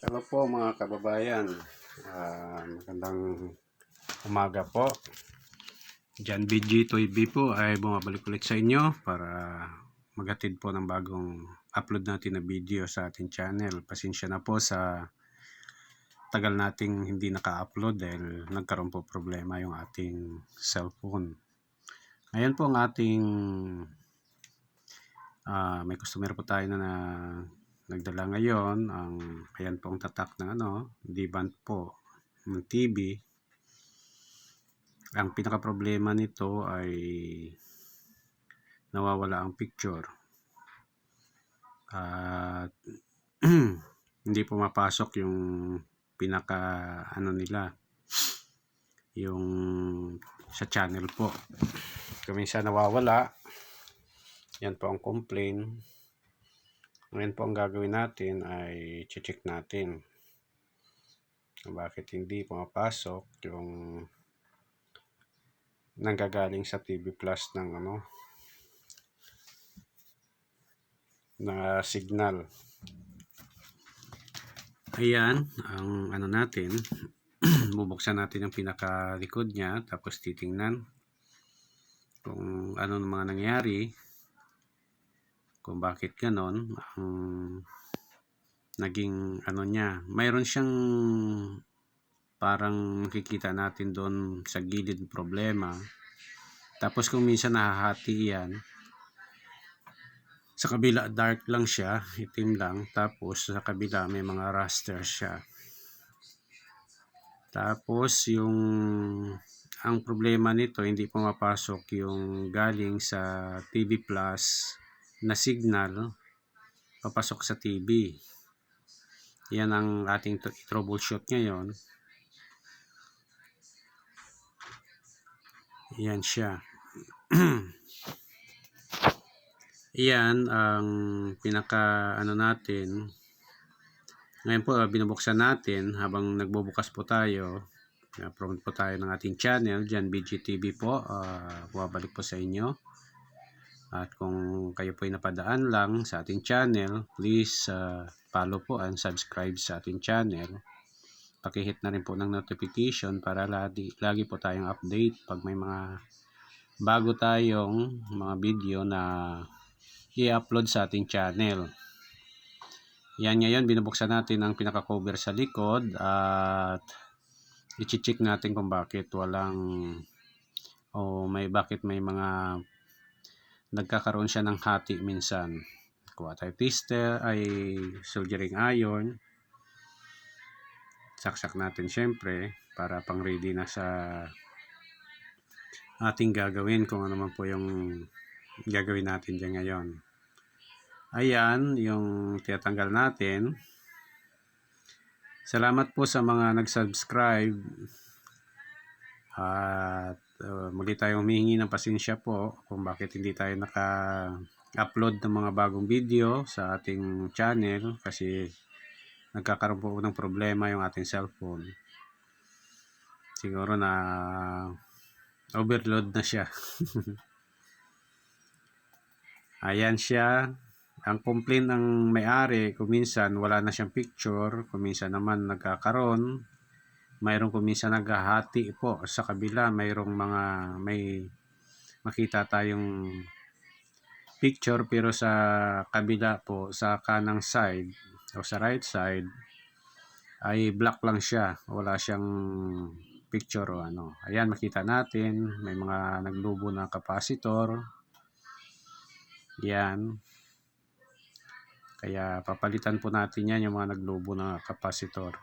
Hello po mga kababayan. Magandang umaga po. Jan BG TV po ay bumabalik ulit sa inyo para maghatid po ng bagong upload natin na video sa ating channel. Pasensya na po sa tagal nating hindi naka-upload dahil nagkaroon po problema yung ating cellphone. Ngayon po ang ating may customer po tayo na nagdala ngayon. Ayan po ang tatak ng D-band po ng TV. Ang pinaka problema nito ay nawawala ang picture at hindi pumapasok yung pinaka nila, yung sa channel po. Kuminsan nawawala. Yan po ang complaint. Ngayon po ang gagawin natin ay check natin bakit hindi pumapasok yung nanggagaling sa TV Plus ng na signal. Ayan ang natin. Bubuksan natin yung pinaka likod niya, tapos titingnan kung ano mga nangyari, kung bakit ganon ang naging niya. Mayroon siyang parang makikita natin doon sa gilid problema. Tapos kung minsan nahahati yan, sa kabila dark lang siya, itim lang, tapos sa kabila may mga raster siya. Tapos ang problema nito, hindi pumapasok yung galing sa TV Plus na signal papasok sa TV. Yan ang ating troubleshoot ngayon. Yan siya. Yan ang pinaka natin. Ngayon po binubuksan natin habang nagbubukas po tayo. Promote po tayo ng ating channel, Jan BG TV po. Bumabalik po sa inyo. At kung kayo po ay napadaan lang sa ating channel, please follow po and subscribe sa ating channel. Pakihit na rin po ng notification para lagi po tayong update pag may mga bago tayong mga video na i-upload sa ating channel. Yan, ngayon binubuksan natin ang pinaka-cover sa likod at i-check natin kung bakit bakit may mga nagkakaroon siya ng hati minsan. Kuha tayo tester, ay soldering iron. Saksak natin syempre para pang ready na sa ating gagawin, kung ano man po yung gagawin natin dyan ngayon. Ayan yung tinatanggal natin. Salamat po sa mga nag-subscribe at muli tayong humihingi ng pasensya po kung bakit hindi tayo naka-upload ng mga bagong video sa ating channel, kasi nagkakaroon po ng problema yung ating cellphone. Siguro na overload na siya. Ayan siya. Ang complaint ng may-ari, kuminsan wala na siyang picture, kuminsan naman nagkakaroon. Mayroong kuminsan naghahati po sa kabila, may makita tayong picture pero sa kabila po, sa kanang side o sa right side ay black lang siya, wala siyang picture o Ayan, makita natin may mga naglubo na capacitor. Yan, kaya papalitan po natin yan, yung mga naglubo na capacitor.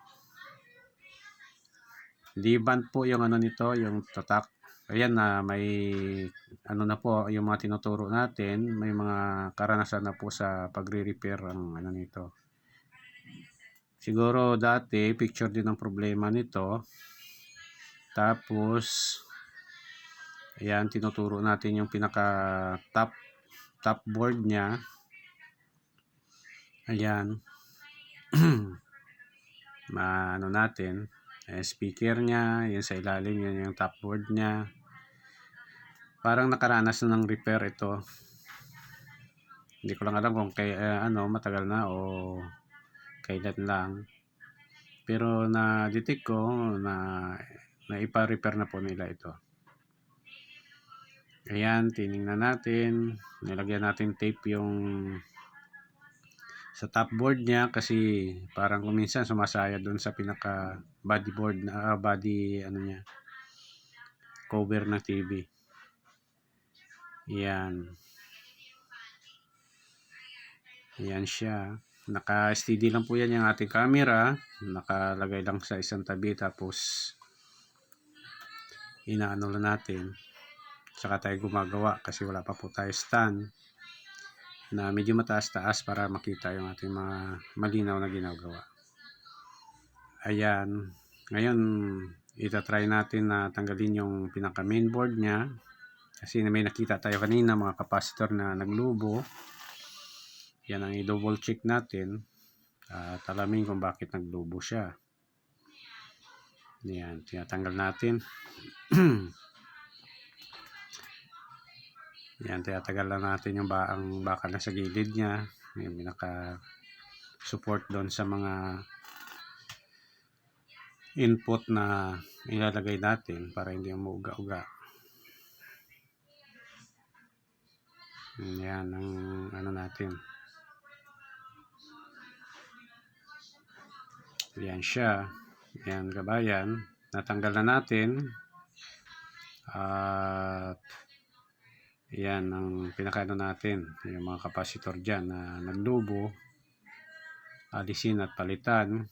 D-band po yung nito, yung tatak. Ayan na may na po yung mga tinuturo natin, may mga karanasan na po sa pagre-repair ang nito. Siguro dati picture din ang problema nito. Tapos ayan, tinuturo natin yung pinaka top board niya. Ayan. Natin speaker niya, yun sa ilalim, yun yung top board niya. Parang nakaranas na ng repair ito. Hindi ko lang alam kung matagal na o kailan lang. Pero na-detect ko na ipa-repair na po nila ito. Ayan, tiningnan natin. Nilagyan natin tape yung sa top board niya kasi parang kung minsan sumasaya doon sa pinaka body board na body ano niya, cover ng TV. Yan. Yan siya. Naka-steady lang po yan yung ating camera. Nakalagay lang sa isang tabi tapos inaano lang natin. Saka tayo gumagawa kasi wala pa po tayo stand na medyo mataas-taas para makita yung ating mga malinaw na ginagawa. Ayan. Ngayon, itatry natin na tanggalin yung pinaka mainboard niya. Kasi may nakita tayo kanina mga capacitor na naglubo. Yan ang i-double check natin. At alamin kung bakit naglubo siya. Yan, tinatanggal natin. Yan, tinatagal lang natin yung bakal na sa gilid niya. Yan, pinaka-support doon sa mga input na ilalagay natin para hindi umuuga-uga. Yan ang ano natin. Yan siya. Yan kabayan. Natanggal na natin. At yan ang pinakaano natin. Yung mga kapasitor dyan na naglubo. Alisin at palitan.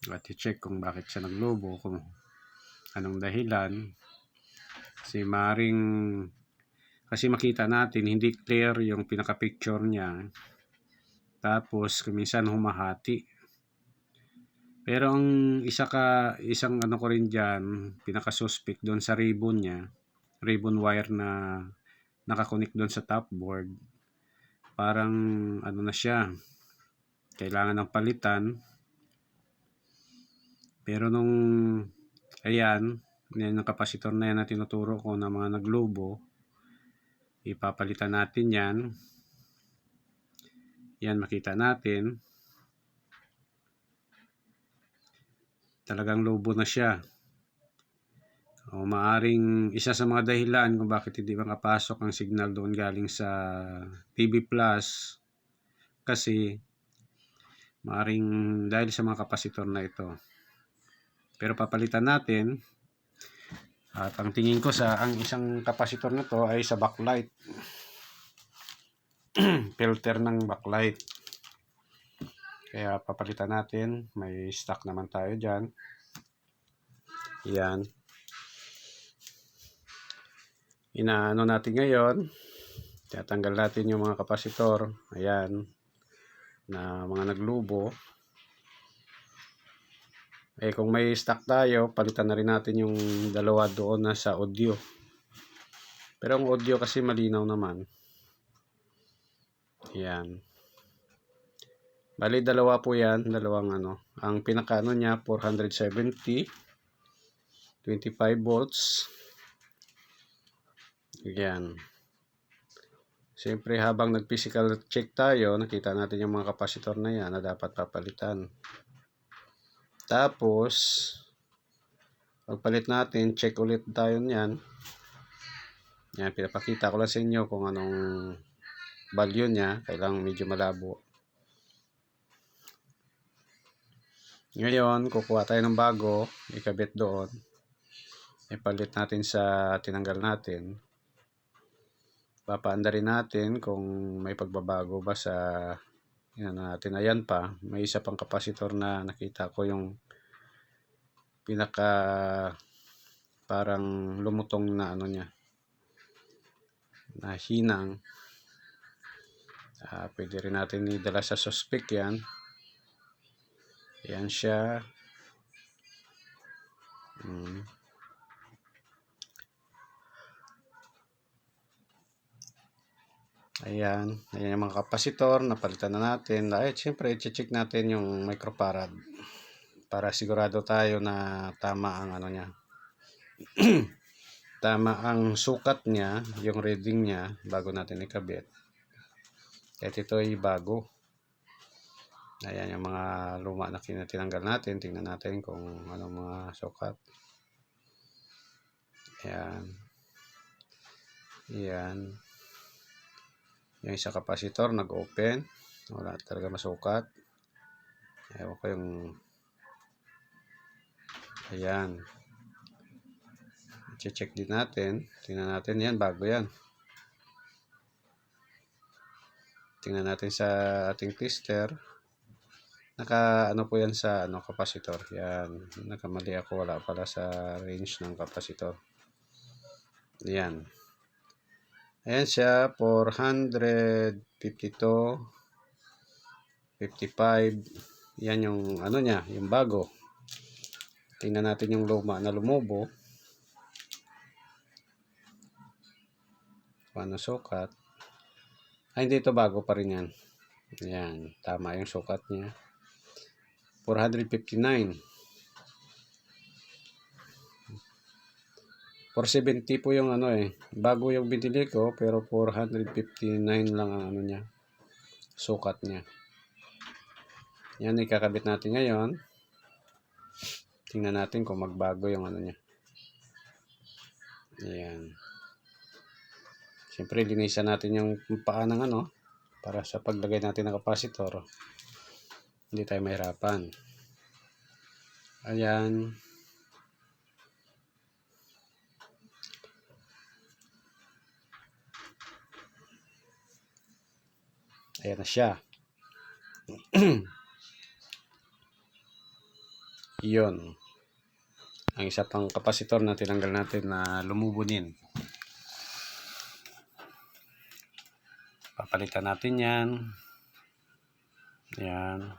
At i-check kung bakit siya naglubo. Kung anong dahilan. Kasi makita natin hindi clear yung pinaka-picture niya. Tapos kuminsan humahati. Pero ang isang ano ko rin diyan, pinaka-suspect doon sa ribbon niya, ribbon wire na nakakonek doon sa top board. Parang ano na siya, kailangan ng palitan. Pero nung ayan, yan yung kapasitor na yan na tinuturo ko na mga naglubo, ipapalitan natin yan. Yan makita natin. Talagang lobo na siya. O maaring isa sa mga dahilan kung bakit hindi makapasok ang signal doon galing sa TV Plus kasi maaring dahil sa mga kapasitor na ito. Pero papalitan natin at ang tingin ko ang isang kapasitor na to ay sa backlight. Filter ng backlight. Kaya papalitan natin. May stock naman tayo dyan. Yan. Inaano natin ngayon. Tatanggal natin yung mga kapasitor. Ayan. Na mga naglubo. Kung may stock tayo, palitan na rin natin yung dalawa doon na sa audio. Pero ang audio kasi malinaw naman. Ayan. Bali dalawa po yan, dalawang ano. Ang pinakaano niya 470 25 volts. Ayan. Siyempre habang nag-physical check tayo, nakita natin yung mga kapasitor na yan na dapat papalitan. Tapos pagpalit natin, check ulit tayo niyan. Yan, pinapakita ko lang sa inyo kung anong value niya. Kailangan medyo malabo. Ngayon, kukuha tayo ng bago, ikabit doon. Ipalit natin sa tinanggal natin. Papaandarin natin kung may pagbabago ba sa yan natin. Ayan pa, may isa pang kapasitor na nakita ko yung pinaka parang lumutong na ano niya. Na hinang. Pwede rin natin idala sa suspect yan. Ayan siya. Ayan yung mga kapasitor, napalitan na natin. Siyempre, i-check natin yung microfarad para sigurado tayo na tama ang ano niya. Tama ang sukat niya, yung reading niya bago natin ikabit. At ito ay bago. Ayan yung mga luma na tinanggal natin. Tingnan natin kung ano mga sukat. Ayan. Ayan. Yung isa capacitor nag-open. Wala talaga masukat. Ewan ko yung... Ayan. I-check din natin. Tingnan natin yan. Bago yan. Tingnan natin sa ating tester. Ano po yan sa capacitor. Yan. Nakamali ako. Wala pala sa range ng capacitor. Yan. Ayan siya. 452. 55. Yan yung niya. Yung bago. Tingnan natin yung luma na lumubo. Paano sukat. Ay, hindi ito bago pa rin yan. Yan. Tama yung sukat niya. 459. 470 po yung bago yung binili ko, pero 459 lang ang niya, sukat niya. Yan, ikakabit natin ngayon. Tingnan natin kung magbago yung niya. Ayan. Siyempre, linisan natin yung paa ng para sa paglagay natin ng capacitor, hindi tayo mahirapan. Ayan. Ayan na siya. Yun. Ang isa pang kapasitor na tinanggal natin na lumubo din. Papalitan natin yan. Yan.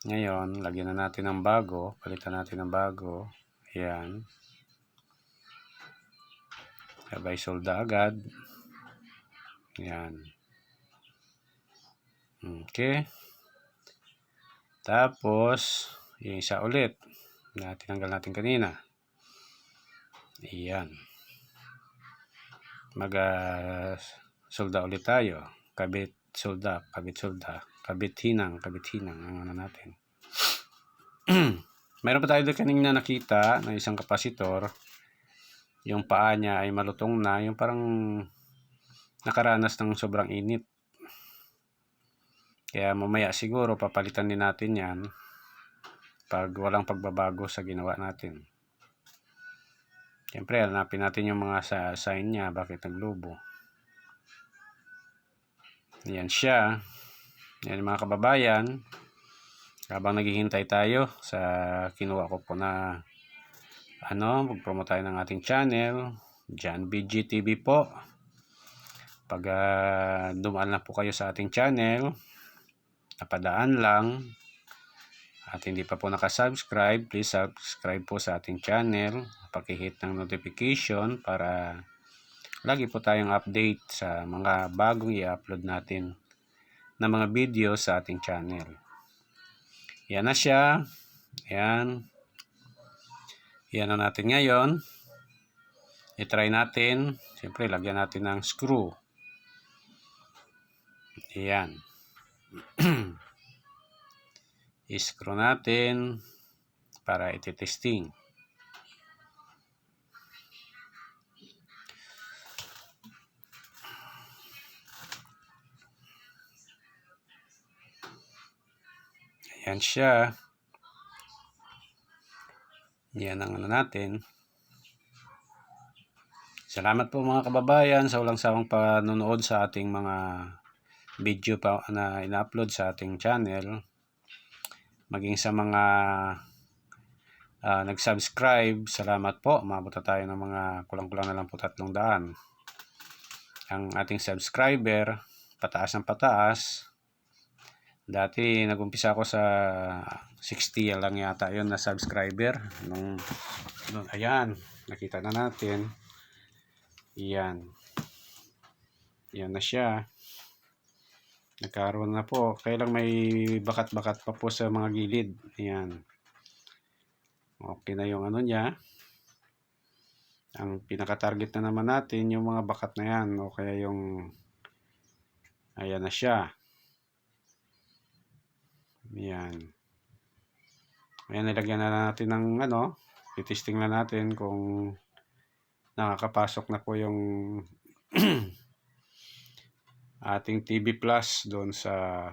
Ngayon, lagyan na natin ng bago. Palitan natin ng bago. Yan. Sabay solda agad. Yan. Okay. Tapos, yung isa ulit na tinanggal natin kanina. Ayan. Solda ulit tayo. Kabit solda. Kabit hinang ang natin. Mayroon pa tayo doon kanina nakita na isang kapasitor. Yung paa niya ay malutong na. Yung parang nakaranas ng sobrang init. Kaya mamaya siguro papalitan din natin yan pag walang pagbabago sa ginawa natin. Siyempre, hanapin natin yung mga sign niya bakit naglubo. Yan siya. Yan mga kababayan. Habang naghihintay tayo sa kinuha ko po na mag-promote tayo ng ating channel, John BG TV po. Pag dumaan lang po kayo sa ating channel, napadaan lang at hindi pa po nakasubscribe, please subscribe po sa ating channel. Paki-hit ng notification para lagi po tayong update sa mga bagong i-upload natin na mga video sa ating channel. Yan na siya. Yan. Yan na natin ngayon. I-try natin. Siyempre, lagyan natin ng screw. Yan. I-screw natin para iti-testing. Ayan siya. Yan ang natin. Salamat po mga kababayan sa walang sawang panonood sa ating mga video na ina-upload sa ating channel. Maging sa mga nag-subscribe, salamat po. Umabot na tayo ng mga kulang-kulang na lang po 300. Ang ating subscriber, pataas ng pataas. Dati nag-umpisa ako sa 60 lang yata yun na subscriber. Ayan, nakita na natin. Yan. Yan na siya. Nagkaroon na po. Kaya lang may bakat-bakat pa po sa mga gilid. Ayan. Okay na yung niya. Ang pinaka-target na naman natin yung mga bakat na yan. O kaya yung Ayan na siya. Ayan. Ayan, nilagyan na natin ng ano. Itesting na natin kung nakakapasok na po yung ating TV Plus doon sa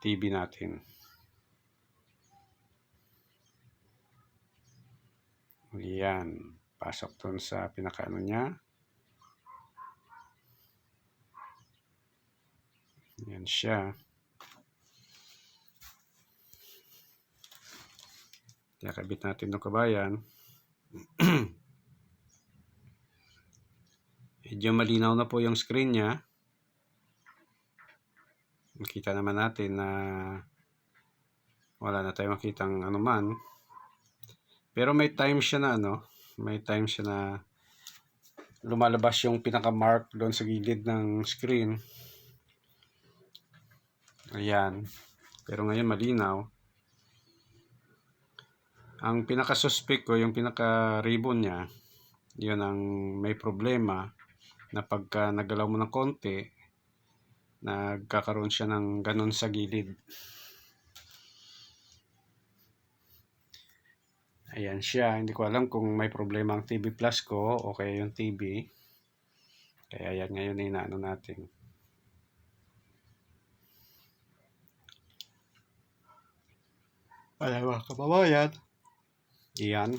TV natin. Ayan. Pasok doon sa pinakaano niya. Ayan siya. Kakabit natin ng kabayan. Medyo malinaw na po yung screen niya. Makita naman natin na wala na tayong makitang anuman. Pero may time siya na ano, may time siya na lumalabas yung pinaka-mark doon sa gilid ng screen. Ayan. Pero ngayon malinaw. Ang pinaka-suspect ko, yung pinaka-ribbon niya, yun ang may problema na pagka nagalaw mo ng konti, nagkakaroon siya ng ganun sa gilid. Ayan siya. Hindi ko alam kung may problema ang TV Plus ko o kaya yung TV. Kaya yan ngayon inaano natin. Wala mga kababayan. Iyan.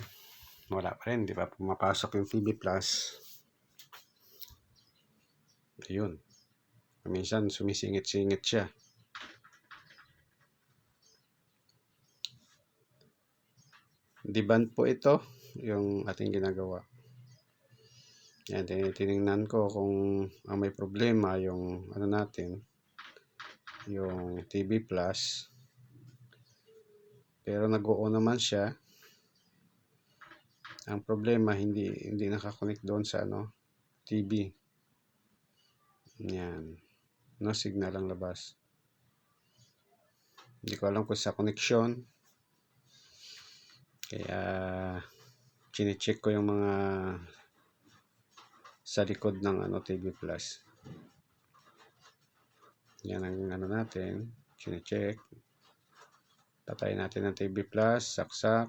Wala pa rin. Di ba pumapasok yung TV Plus. Ayun. Minsan sumisingit-singit siya. Deband po ito. Yung ating ginagawa. Yan. Tinignan ko kung ang may problema yung ano natin. Yung TV Plus. Pero nag-o-on naman siya. Ang problema hindi nakakonect doon sa ano TV. Yan. No signal ang labas. Hindi ko alam kung sa connection. Kaya chine-check ko yung mga sa likod ng ano TV Plus. Yan ang ano natin. Chine-check. Patayin natin ang TV Plus. Saksak.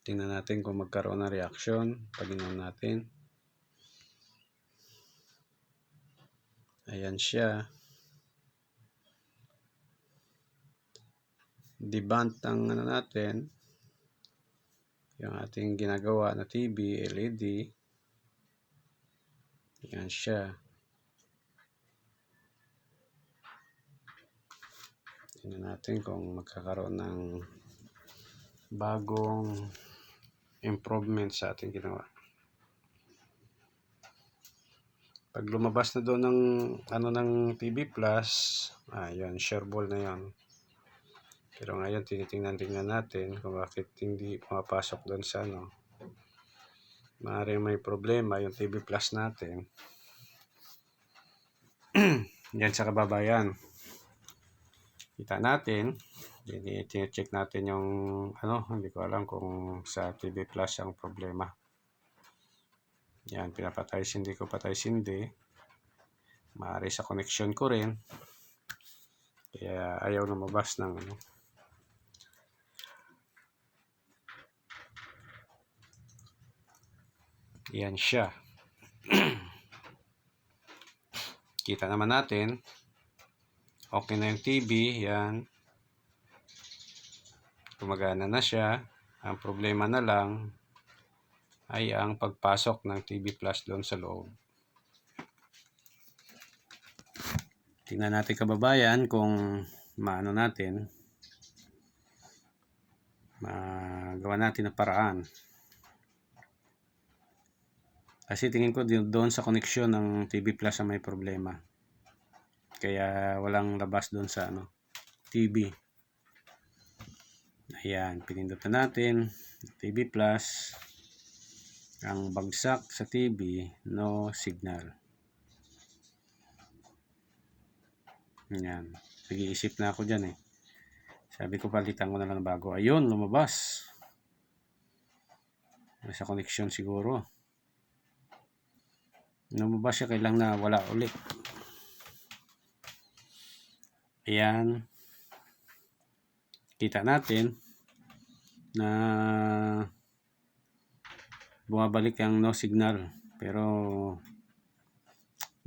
Tingnan natin kung magkaroon ng reaction. Pag-inom natin. Ayan siya. Deband ang ano natin. Yung ating ginagawa na TV, LED. Ayan siya. Tingnan natin kung magkakaroon ng bagong improvement sa ating ginawa. Pag lumabas na doon ng ano ng TV Plus, yun, shareable na yun. Pero ngayon tinitingnan natin kung bakit hindi pumapasok doon sa ano. Maaaring may problema yung TV Plus natin. Yan sa kababayan. Kita natin. Check natin yung ano, hindi ko alam kung sa TV Plus ang problema. Yan, pinapatay sindi ko, patay sindi. Maaari sa connection ko rin. Kaya ayaw lumabas ng ano. Yan siya. Kita naman natin. Okay na yung TV. Yan. Gumagana na siya. Ang problema na lang ay ang pagpasok ng TV Plus doon sa loob. Tingnan natin kababayan kung maano natin. Magawa natin ang paraan. Kasi tingin ko doon sa connection ng TV Plus ang may problema. Kaya walang labas doon sa ano, TV. Ayan, pinindot na natin. TV Plus. Ang bagsak sa TV, no signal. Ayan. Nag-iisip na ako dyan eh. Sabi ko palitan ko na lang bago. Ayun, lumabas. Nasa connection siguro. Lumabas siya, kailang na wala ulit. Ayan. Kita natin na bumabalik ang no signal. Pero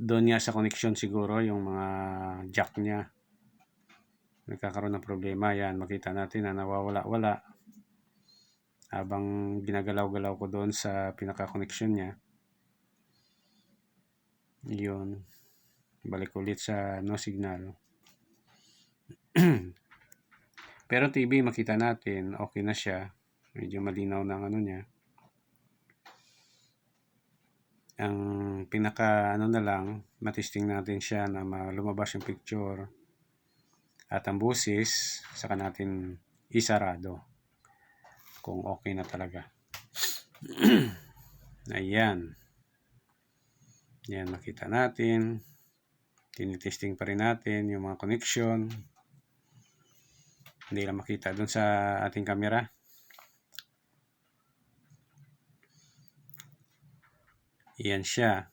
doon nga sa connection siguro yung mga jack niya nagkakaroon ng problema. Yan, makita natin na nawawala-wala habang ginagalaw-galaw ko doon sa pinaka-connection niya. Yun, balik ulit sa no signal. Pero TV makita natin okay na siya, medyo malinaw na ano niya. Ang pinaka ano na lang, matesting natin siya na lumabas yung picture at ang busis, saka natin isarado kung okay na talaga. Ayan. Yan, makita natin. Tinitesting pa rin natin yung mga connection. Hindi lang makita dun sa ating camera. Yan siya.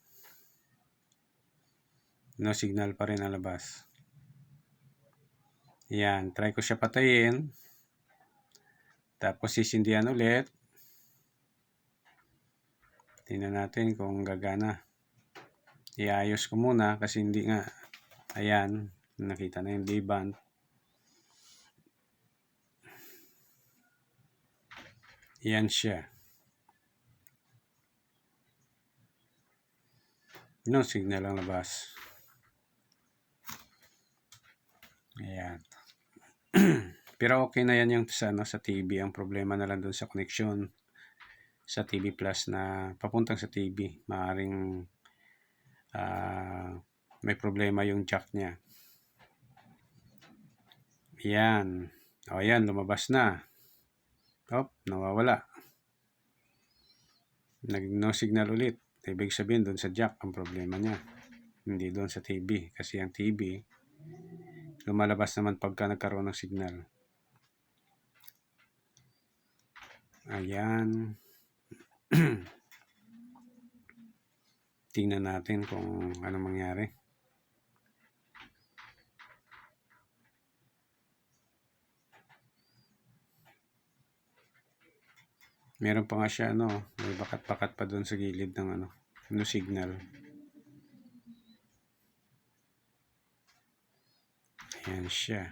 No signal pa rin ang labas. Yan, try ko siya patayin. Tapos sisindihan ulit. Tingnan natin kung gagana. Iayos ko muna kasi hindi nga. Ayan, nakita na yung D-band. Yan siya. No signal ang labas. Ayan. Pero okay na yan yung sa TV. Ang problema na lang dun sa connection sa TV Plus na papuntang sa TV. Maaring may problema yung jack niya. Ayan. O ayan, lumabas na. Nawawala. No signal ulit. Ibig sabihin doon sa jack ang problema niya. Hindi doon sa TV. Kasi ang TV, lumalabas naman pagka nagkaroon ng signal. Ayan. Tingnan natin kung ano mangyari. Meron pa nga siya may bakat-bakat pa doon sa gilid ng no signal. Ayan siya.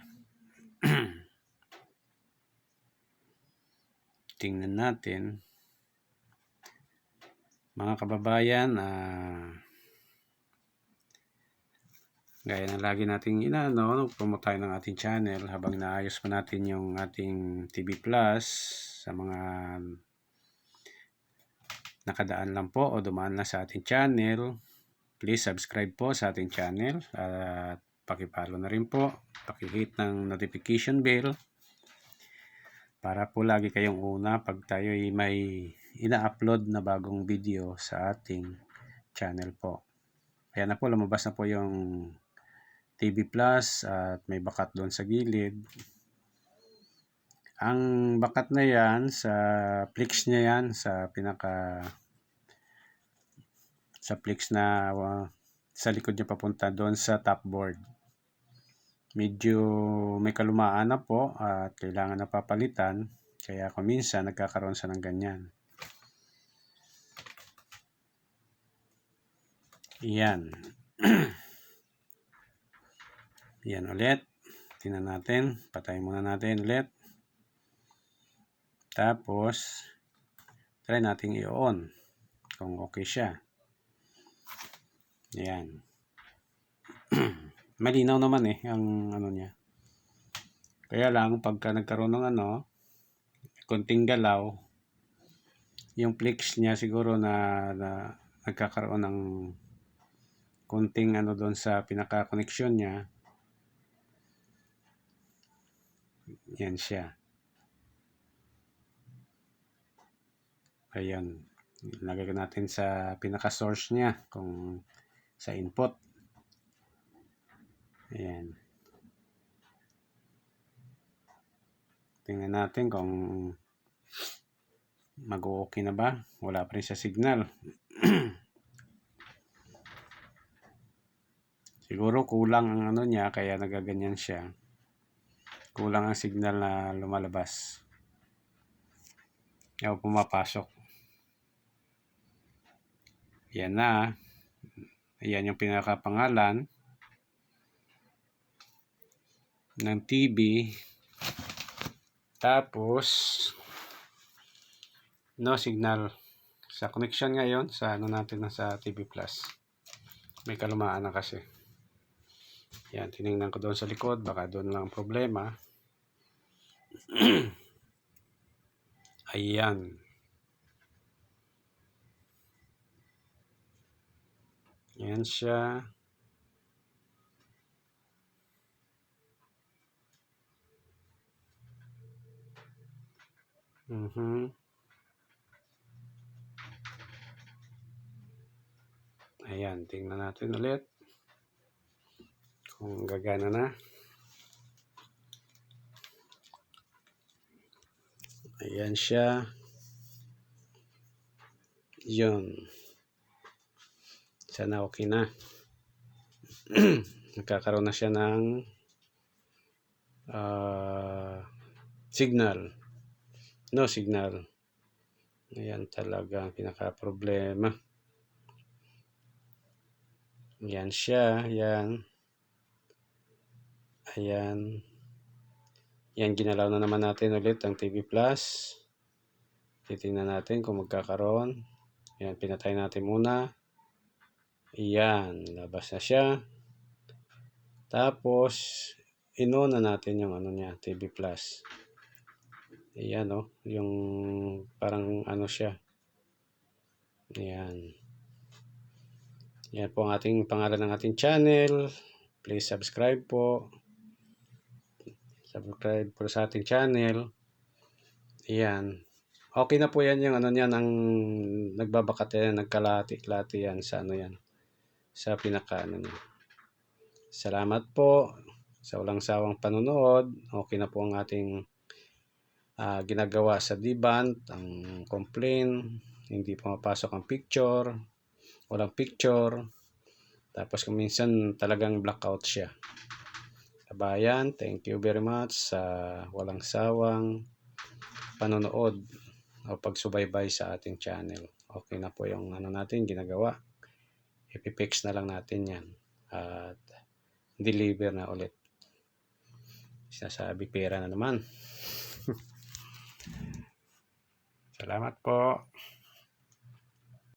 Tingnan natin. Mga kababayan, gaya ng lagi nating promote tayo ng ating channel habang inaayos pa natin yung ating TV Plus sa mga nakadaan lang po o dumaan lang sa ating channel. Please subscribe po sa ating channel at pakipalo na rin po. Pakihit ng notification bell para po lagi kayong una pag tayo ay may ina-upload na bagong video sa ating channel po. Ayan na po, lumabas na po yung TV Plus at may bakat doon sa gilid. Ang bakat na yan sa flex niya yan sa flex na sa likod niya papunta doon sa top board. Medyo may kalumaan na po at kailangan na papalitan, kaya kung minsan nagkakaroon siya ng ganyan. Yan. Yan ulit. Tingnan natin. Patayin muna natin ulit. Tapos, try natin i-on kung okay siya. Yan. Malinaw naman ang niya. Kaya lang pagka nagkaroon ng konting galaw, yung flex niya siguro na nagkakaroon ng konting doon sa pinaka-connection niya. Yan siya. Ayan. Lagay natin sa pinaka-source niya kung sa input. Ayan. Tingnan natin kung mag-o-okay na ba. Wala pa rin sa signal. Siguro kulang ang ano niya kaya nagaganyan siya. Kulang ang signal na lumalabas. O pumapasok. Yan na. Ayan yung pinakapangalan ng TV. Tapos no signal sa connection ngayon sa ano natin na sa TV Plus. May kalumaan na kasi. Yan, tinignan ko doon sa likod, baka doon lang ang problema. Ayan. Ayan siya. Ayan, tingnan natin ulit kung gagana na. Ayan siya. Yun. Sana okay na. Nagkakaroon na siya ng signal. No signal. Ayan talaga ang pinaka-problema. Ayan siya. Ayan. Ayan. Yan, ginalaw na naman natin ulit ang TV Plus. Titingnan natin kung magkakaroon. Ayan, pinatay natin muna. Ayan, labas na siya. Tapos, na natin yung ano niya, TV Plus. Ayan, oh, yung parang ano siya. Ayan. Yan po ang ating pangalan ng ating channel. Please subscribe po. Subscribe po sa ating channel. Ayan. Okay na po yan yung ano niyan, ang nagbabakat yan, nagkalati-lati yan sa ano yan. Sa pinaka ano niya. Salamat po sa walang sawang panonood. Okay na po ang ating ginagawa sa D-band, ang complaint, hindi pumapasok ang picture, walang picture. Tapos kung minsan talagang blackout siya. Kabayan, thank you very much sa walang sawang panonood o pagsubaybay sa ating channel. Okay na po yung ano natin ginagawa. Ipipix na lang natin yan at deliver na ulit. Sinasabi pera na naman. Salamat po.